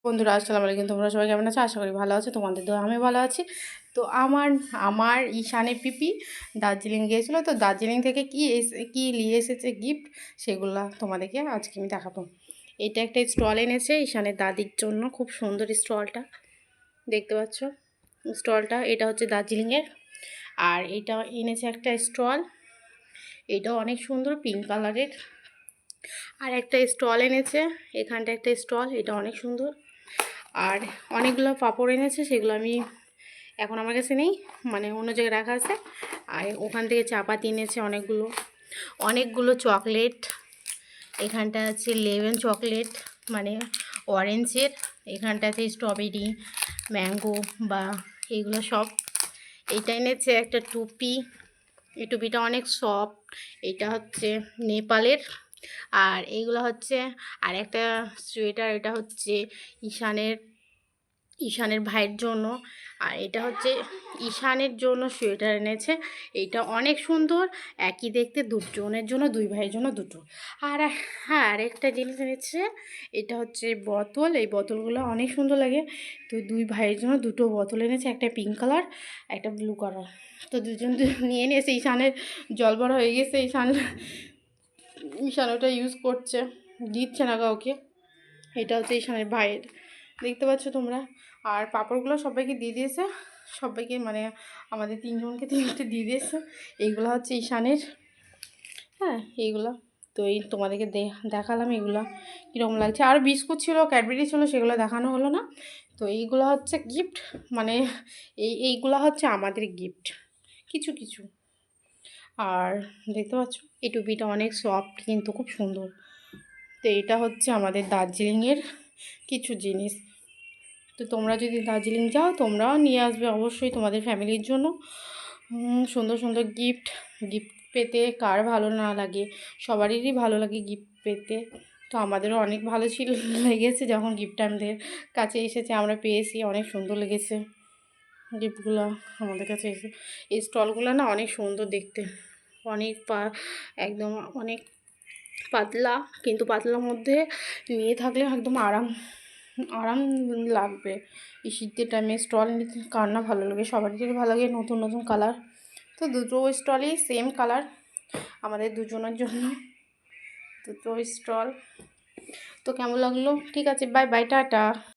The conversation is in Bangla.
বন্ধুরা আসসালামু আলাইকুম। তোমরা সবাই কেমন আছো? আশা করি ভালো আছো। তোমাদের তো আমি ভালো আছি। তো আমার ঈশানের পিপি দার্জিলিং গিয়েছিলো। তো দার্জিলিং থেকে কি নিয়ে এসেছে গিফট, সেগুলো তোমাদেরকে আজকে আমি দেখাবো। এটা একটা স্টল এনেছে ঈশানের দাদির জন্য। খুব সুন্দর স্টলটা, দেখতে পাচ্ছ স্টলটা। এটা হচ্ছে দার্জিলিংয়ের। আর এটা এনেছে একটা স্টল, এটাও অনেক সুন্দর, পিঙ্ক কালারের। আর একটা স্টল এনেছে, এখানটা একটা স্টল, এটা অনেক সুন্দর। আর অনেকগুলো পাঁপড় এনেছে, সেগুলো আমি এখন আমার কাছে নেই, মানে অন্য জায়গায় রাখা আছে। আর ওখান থেকে চাপাতি এনেছে অনেকগুলো চকলেট। এখানটা আছে লেমন চকলেট, মানে অরেঞ্জের। এখানটাতে স্ট্রবেরি, ম্যাঙ্গো বা এইগুলো সব। এইটা এনেছে একটা টুপি, এই টুপিটা অনেক সফট। এটা হচ্ছে নেপালের। আর এইগুলো হচ্ছে আর একটা সোয়েটার, এটা হচ্ছে ঈশানের ভাইয়ের জন্য। আর এটা হচ্ছে ঈশানের জন্য সোয়েটার এনেছে। এটা অনেক সুন্দর, একই দেখতে, দুজনের জন্য, দুই ভাইয়ের জন্য দুটো। আর হ্যাঁ, আরেকটা জিনিস এনেছে, এটা হচ্ছে বোতল। এই বোতলগুলো অনেক সুন্দর লাগে। তো দুই ভাইয়ের জন্য দুটো বোতল এনেছে, একটা পিঙ্ক কালার, একটা ব্লু কালার। তো দুজন নিয়ে নিয়েছে। ঈশানের জল বড় হয়ে গেছে, ঈশান ওটা ইউজ করছে, দিচ্ছে না কাউকে। এটা হচ্ছে ঈশানের ভাইয়ের, দেখতে পাচ্ছ তোমরা। আর পাঁপড়গুলো সবাইকে দিয়ে দিয়েছে, সবাইকে মানে আমাদের তিনজনকে তিনটে দিয়ে দিয়েছে। এইগুলো হচ্ছে ঈশানের, হ্যাঁ এইগুলো। তো এই তোমাদেরকে দেখালাম এগুলো কীরকম লাগছে। আর বিস্কুট ছিল, ক্যাডবেরি ছিল, সেগুলো দেখানো হলো না। তো এইগুলো হচ্ছে গিফট, মানে এইগুলো হচ্ছে আমাদের গিফট কিছু কিছু। আর দেখতে পাচ্ছ এই টুপিটা অনেক সফট, কিন্তু খুব সুন্দর। তো এটা হচ্ছে আমাদের দার্জিলিংয়ের কিছু জিনিস। তো তোমরা যদি দার্জিলিং যাও, তোমরাও নিয়ে আসবে অবশ্যই তোমাদের ফ্যামিলির জন্য সুন্দর সুন্দর গিফট। গিফট পেতে কার ভালো না লাগে, সবারই ভালো লাগে গিফট পেতে। তো আমাদেরও অনেক ভালো লেগেছে যখন গিফট আমাদের কাছে এসেছে, আমরা পেয়েছি, অনেক সুন্দর লেগেছে গিফটগুলো আমাদের কাছে এসে। এই স্টলগুলো না অনেক সুন্দর দেখতে, অনেক একদম অনেক পাতলা, কিন্তু পাতলার মধ্যে নিয়ে থাকলে একদম আরাম আরাম লাগবে। এই শীতের টাইমে স্টল নিতে কার না ভালো লাগে, সবারই ভালো লাগে নতুন নতুন কালার। তো দুটো স্টলই সেম কালার আমাদের দুজনের জন্য, দুটো স্টল। তো কেমন লাগলো? ঠিক আছে, বাই বাই, টাটা।